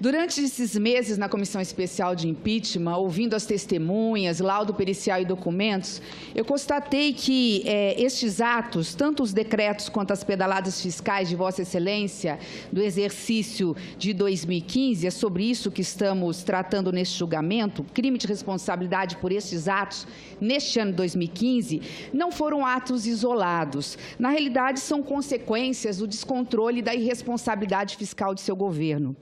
Durante esses meses na Comissão Especial de Impeachment, ouvindo as testemunhas, laudo pericial e documentos, eu constatei que estes atos, tanto os decretos quanto as pedaladas fiscais de Vossa Excelência do exercício de 2015, é sobre isso que estamos tratando neste julgamento, crime de responsabilidade por estes atos neste ano de 2015, não foram atos isolados. Na realidade, são consequências do descontrole e da irresponsabilidade fiscal de seu governo.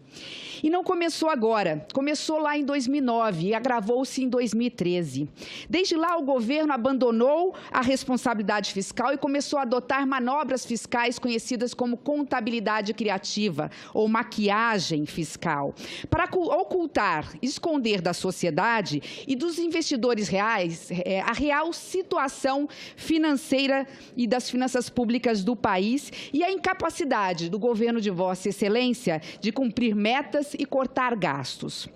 E não começou agora, começou lá em 2009 e agravou-se em 2013. Desde lá, o governo abandonou a responsabilidade fiscal e começou a adotar manobras fiscais conhecidas como contabilidade criativa ou maquiagem fiscal, para ocultar, esconder da sociedade e dos investidores reais a real situação financeira e das finanças públicas do país e a incapacidade do governo de Vossa Excelência de cumprir metas e cortar gastos.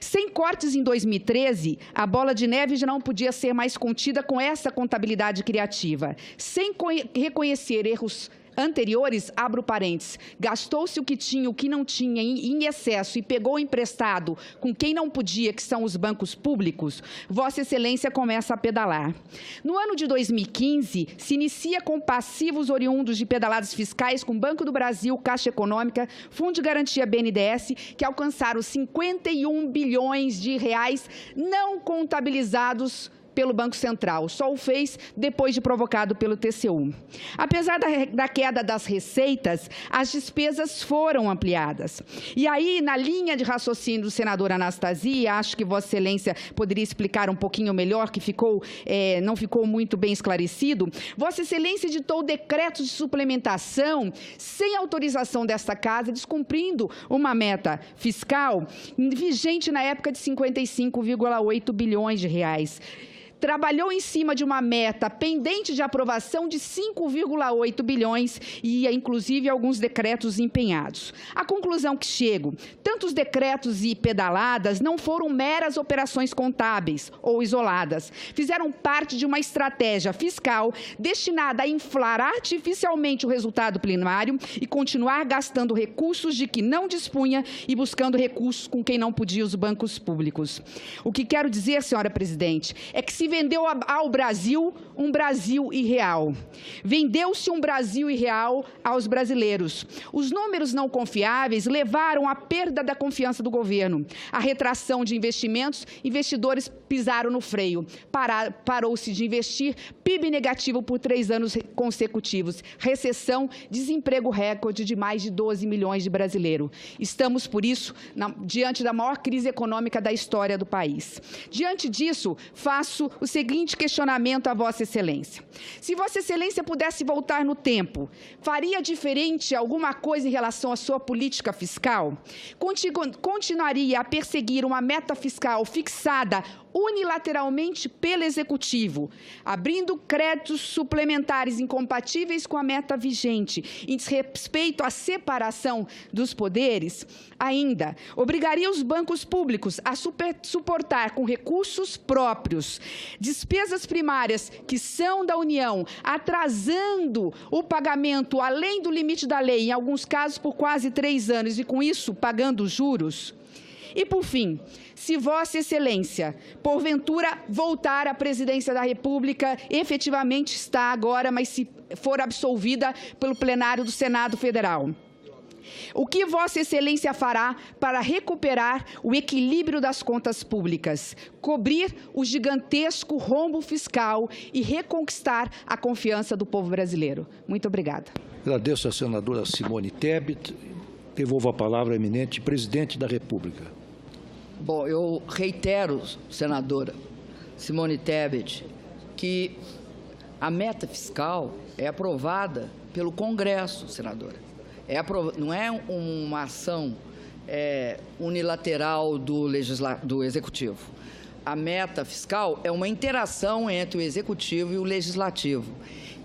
Sem cortes em 2013, a bola de neve já não podia ser mais contida com essa contabilidade criativa. Sem reconhecer erros anteriores, abro parênteses, gastou-se o que tinha, o que não tinha em excesso e pegou emprestado com quem não podia, que são os bancos públicos, Vossa Excelência começa a pedalar. No ano de 2015, se inicia com passivos oriundos de pedaladas fiscais com Banco do Brasil, Caixa Econômica, Fundo de Garantia BNDES, que alcançaram 51 bilhões de reais não contabilizados pelo Banco Central, só o fez depois de provocado pelo TCU. Apesar da queda das receitas, as despesas foram ampliadas. E aí, na linha de raciocínio do senador Anastasia, acho que Vossa Excelência poderia explicar um pouquinho melhor, que não ficou muito bem esclarecido, Vossa Excelência editou decretos de suplementação sem autorização desta Casa, descumprindo uma meta fiscal vigente na época de 55,8 bilhões de reais. Trabalhou em cima de uma meta pendente de aprovação de 5,8 bilhões e, inclusive, alguns decretos empenhados. A conclusão que chego, tanto os decretos e pedaladas não foram meras operações contábeis ou isoladas. Fizeram parte de uma estratégia fiscal destinada a inflar artificialmente o resultado primário e continuar gastando recursos de que não dispunha e buscando recursos com quem não podia, os bancos públicos. O que quero dizer, senhora presidente, é que se vendeu ao Brasil um Brasil irreal. Vendeu-se um Brasil irreal aos brasileiros. Os números não confiáveis levaram à perda da confiança do governo. A retração de investimentos, investidores pisaram no freio. Parou-se de investir, PIB negativo por 3 anos consecutivos. Recessão, desemprego recorde de mais de 12 milhões de brasileiros. Estamos, por isso, diante da maior crise econômica da história do país. Diante disso, faço o seguinte questionamento a Vossa Excelência. Se Vossa Excelência pudesse voltar no tempo, faria diferente alguma coisa em relação à sua política fiscal? Continuaria a perseguir uma meta fiscal fixada unilateralmente pelo Executivo, abrindo créditos suplementares incompatíveis com a meta vigente, em desrespeito à separação dos poderes? Ainda, obrigaria os bancos públicos a suportar com recursos próprios despesas primárias que são da União, atrasando o pagamento além do limite da lei, em alguns casos por quase 3 anos, e com isso pagando juros? E, por fim, se Vossa Excelência, porventura, voltar à presidência da República, efetivamente está agora, mas se for absolvida pelo plenário do Senado Federal, o que Vossa Excelência fará para recuperar o equilíbrio das contas públicas, cobrir o gigantesco rombo fiscal e reconquistar a confiança do povo brasileiro? Muito obrigada. Agradeço à senadora Simone Tebet. Devolvo a palavra ao eminente presidente da República. Bom, eu reitero, senadora Simone Tebet, que a meta fiscal é aprovada pelo Congresso, senadora. Não é uma ação unilateral do Executivo. A meta fiscal é uma interação entre o Executivo e o Legislativo.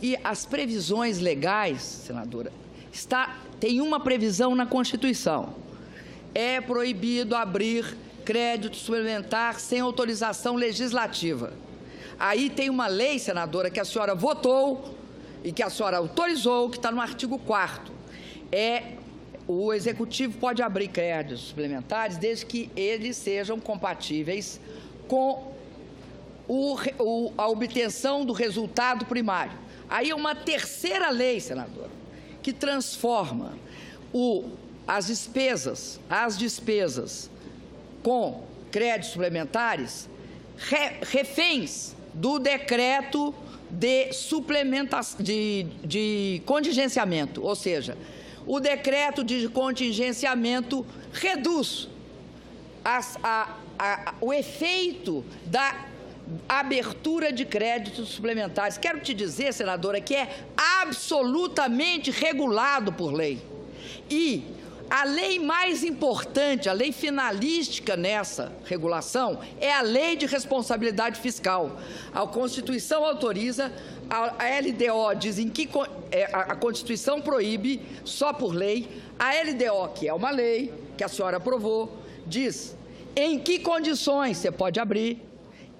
E as previsões legais, senadora, tem uma previsão na Constituição. É proibido abrir crédito suplementar sem autorização legislativa. Aí tem uma lei, senadora, que a senhora votou e que a senhora autorizou, que está no artigo 4º. o Executivo pode abrir créditos suplementares desde que eles sejam compatíveis com a obtenção do resultado primário. Aí é uma terceira lei, senadora, que transforma as despesas com créditos suplementares reféns do decreto de contingenciamento, ou seja, o decreto de contingenciamento reduz o efeito da abertura de créditos suplementares. Quero te dizer, senadora, que é absolutamente regulado por lei. E a lei mais importante, a lei finalística nessa regulação, é a Lei de Responsabilidade Fiscal. A Constituição autoriza, a LDO diz em que a Constituição proíbe só por lei, a LDO, que é uma lei que a senhora aprovou, diz em que condições você pode abrir,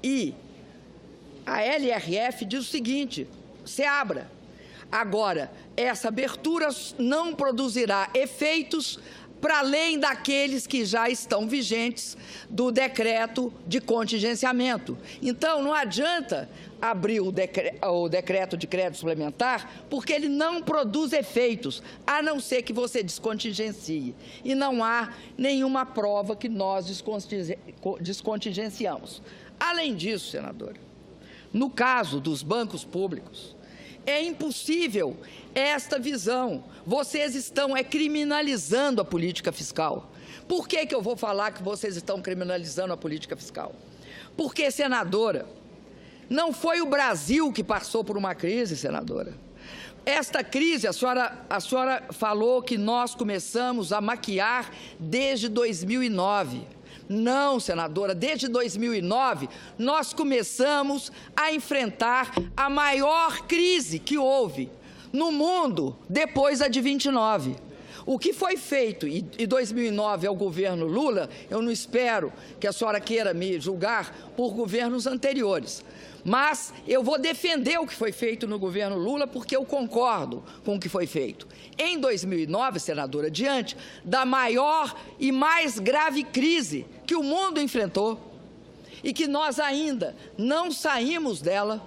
e a LRF diz o seguinte: você abra. Agora, essa abertura não produzirá efeitos para além daqueles que já estão vigentes do decreto de contingenciamento. Então, não adianta abrir o decreto de crédito suplementar, porque ele não produz efeitos, a não ser que você descontingencie. E não há nenhuma prova que nós descontingenciamos. Além disso, senadora, no caso dos bancos públicos, é impossível esta visão. Vocês estão criminalizando a política fiscal. Por que eu vou falar que vocês estão criminalizando a política fiscal? Porque, senadora, não foi o Brasil que passou por uma crise, senadora. Esta crise, a senhora falou que nós começamos a maquiar desde 2009. Não, senadora, desde 2009, nós começamos a enfrentar a maior crise que houve no mundo depois da de 29. O que foi feito em 2009 ao governo Lula, eu não espero que a senhora queira me julgar por governos anteriores, mas eu vou defender o que foi feito no governo Lula, porque eu concordo com o que foi feito. Em 2009, senadora, diante da maior e mais grave crise que o mundo enfrentou e que nós ainda não saímos dela,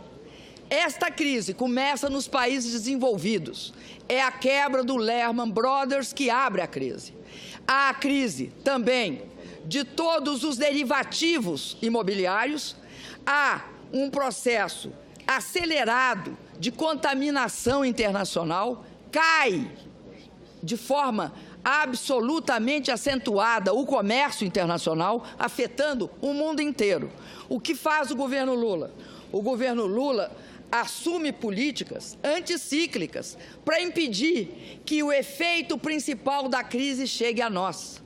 esta crise começa nos países desenvolvidos. É a quebra do Lehman Brothers que abre a crise. Há a crise também de todos os derivativos imobiliários, há um processo acelerado de contaminação internacional, cai de forma absolutamente acentuada o comércio internacional, afetando o mundo inteiro. O que faz o governo Lula? O governo Lula assume políticas anticíclicas para impedir que o efeito principal da crise chegue a nós.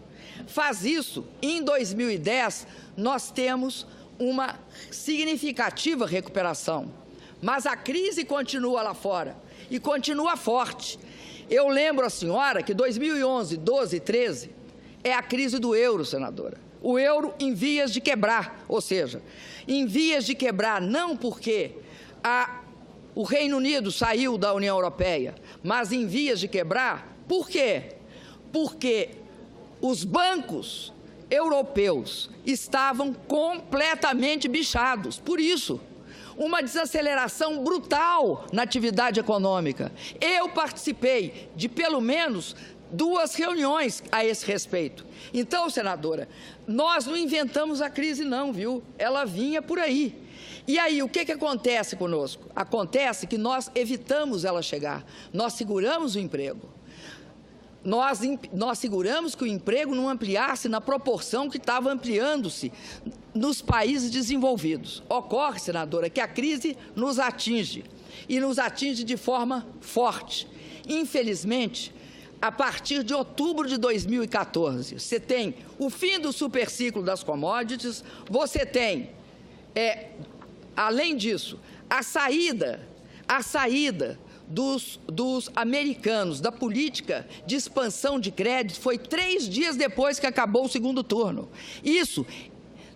Faz isso. Em 2010, nós temos uma significativa recuperação, mas a crise continua lá fora e continua forte. Eu lembro a senhora que 2011, 12 e 13 é a crise do euro, senadora. O euro em vias de quebrar, ou seja, em vias de quebrar não porque o Reino Unido saiu da União Europeia, mas em vias de quebrar. Por quê? Porque os bancos europeus estavam completamente bichados. Por isso, uma desaceleração brutal na atividade econômica. Eu participei de pelo menos 2 reuniões a esse respeito. Então, senadora, nós não inventamos a crise não, viu? Ela vinha por aí. E aí, o que acontece conosco? Acontece que nós evitamos ela chegar. Nós seguramos o emprego. Nós seguramos que o emprego não ampliasse na proporção que estava ampliando-se nos países desenvolvidos. Ocorre, senadora, que a crise nos atinge, e nos atinge de forma forte. Infelizmente, a partir de outubro de 2014, você tem o fim do superciclo das commodities, você tem, além disso, a saída dos americanos da política de expansão de crédito foi 3 dias depois que acabou o segundo turno. Isso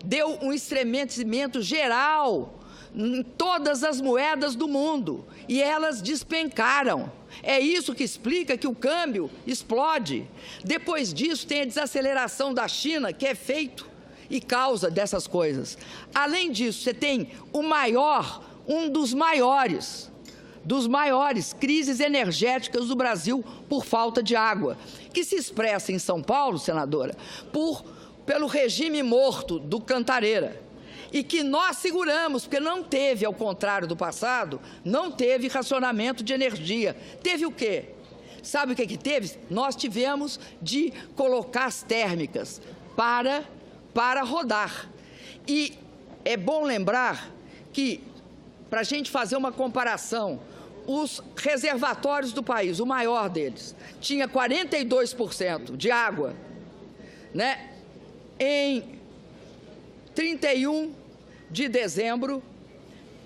deu um estremecimento geral em todas as moedas do mundo e elas despencaram. É isso que explica que o câmbio explode. Depois disso, tem a desaceleração da China, que é feito e causa dessas coisas. Além disso, você tem um dos maiores crises energéticas do Brasil por falta de água, que se expressa em São Paulo, senadora, pelo regime morto do Cantareira, e que nós seguramos, porque não teve, ao contrário do passado, não teve racionamento de energia. Teve o quê? Sabe o que teve? Nós tivemos de colocar as térmicas para rodar. E é bom lembrar que, para a gente fazer uma comparação, os reservatórios do país, o maior deles, tinha 42% de água, né? Em 31 de dezembro,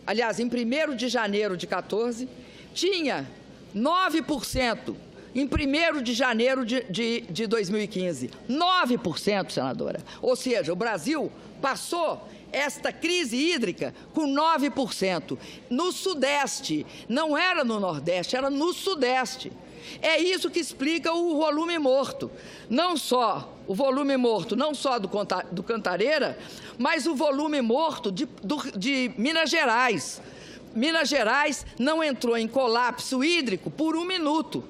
aliás, em 1º de janeiro de 14, tinha 9% em 1º de janeiro de 2015. 9%, senadora. Ou seja, o Brasil passou esta crise hídrica com 9%. No Sudeste, não era no Nordeste, era no Sudeste. É isso que explica o volume morto. Não só o volume morto, não só do Cantareira, mas o volume morto de Minas Gerais. Minas Gerais não entrou em colapso hídrico por 1 minuto.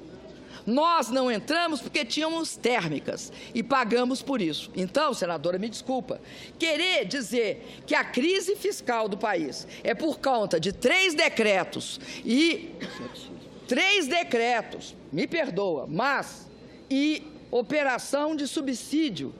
Nós não entramos porque tínhamos térmicas e pagamos por isso. Então, senadora, me desculpa, querer dizer que a crise fiscal do país é por conta de 3 decretos me perdoa, e operação de subsídio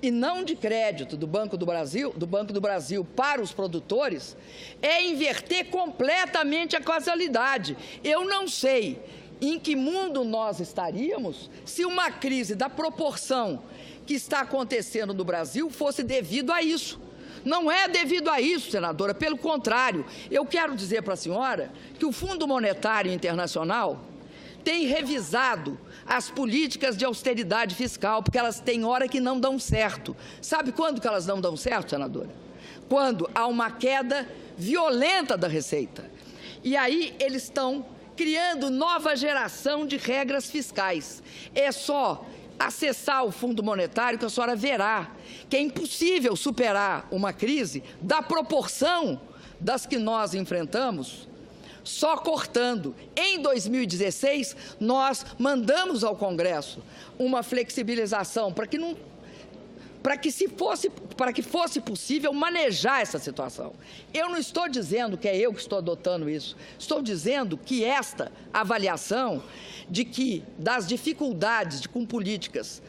e não de crédito do Banco do Brasil para os produtores, é inverter completamente a causalidade. Eu não sei em que mundo nós estaríamos se uma crise da proporção que está acontecendo no Brasil fosse devido a isso. Não é devido a isso, senadora, pelo contrário. Eu quero dizer para a senhora que o Fundo Monetário Internacional tem revisado as políticas de austeridade fiscal, porque elas têm hora que não dão certo. Sabe quando que elas não dão certo, senadora? Quando há uma queda violenta da receita. E aí eles estão criando nova geração de regras fiscais. É só acessar o Fundo Monetário que a senhora verá que é impossível superar uma crise da proporção das que nós enfrentamos só cortando. Em 2016, nós mandamos ao Congresso uma flexibilização para que fosse possível manejar essa situação. Eu não estou dizendo que é eu que estou adotando isso. Estou dizendo que esta avaliação das dificuldades com políticas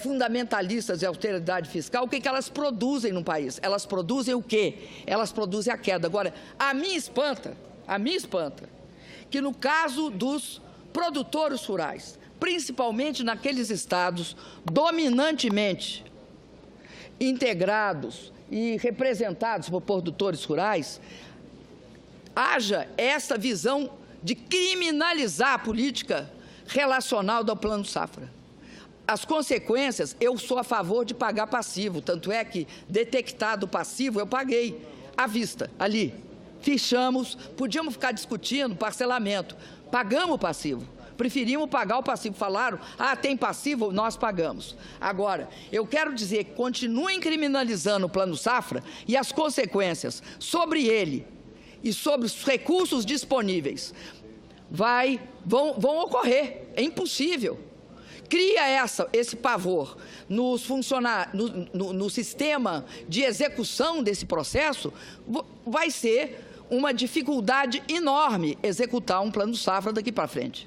fundamentalistas de austeridade fiscal, o que elas produzem no país? Elas produzem o quê? Elas produzem a queda. Agora, a mim espanta que no caso dos produtores rurais, principalmente naqueles estados dominantemente integrados e representados por produtores rurais, haja essa visão de criminalizar a política relacional do Plano Safra. As consequências, eu sou a favor de pagar passivo, tanto é que, detectado passivo, eu paguei à vista, ali. Fichamos, podíamos ficar discutindo parcelamento, pagamos o passivo. Preferimos pagar o passivo. Falaram, tem passivo, nós pagamos. Agora, eu quero dizer que continuem criminalizando o Plano Safra e as consequências sobre ele e sobre os recursos disponíveis vão ocorrer. É impossível. Cria esse pavor no sistema de execução desse processo, vai ser uma dificuldade enorme executar um Plano Safra daqui para frente.